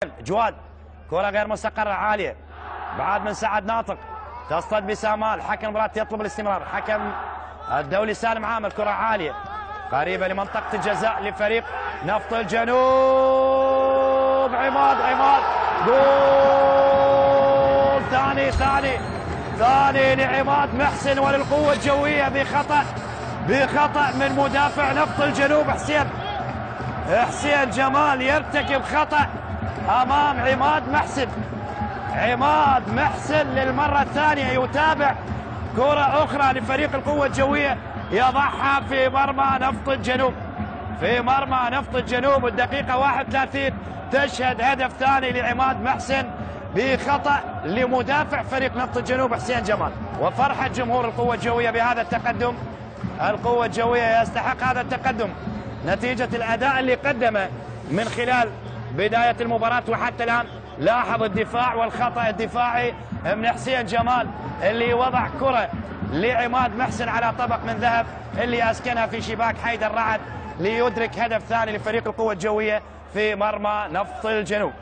جواد، كرة غير مستقرة عالية بعد من سعد ناطق، تصطد بسامال. حكم المباراة يطلب الاستمرار، حكم الدولي سالم عامر. كرة عالية قريبة لمنطقة الجزاء لفريق نفط الجنوب. عماد جول ثاني لعماد محسن وللقوة الجوية بخطأ من مدافع نفط الجنوب حسين جمال يرتكب خطأ أمام عماد محسن للمرة الثانية يتابع كرة أخرى لفريق القوة الجوية يضعها في مرمى نفط الجنوب. الدقيقة 31 تشهد هدف ثاني لعماد محسن بخطأ لمدافع فريق نفط الجنوب حسين جمال. وفرحة جمهور القوة الجوية بهذا التقدم. القوة الجوية يستحق هذا التقدم نتيجة الأداء اللي قدمه من خلال بداية المباراة وحتى الآن. لاحظ الدفاع والخطأ الدفاعي من حسين جمال اللي وضع كرة لعماد محسن على طبق من ذهب اللي أسكنها في شباك حيدر رعد ليدرك هدف ثاني لفريق القوة الجوية في مرمى نفط الجنوب.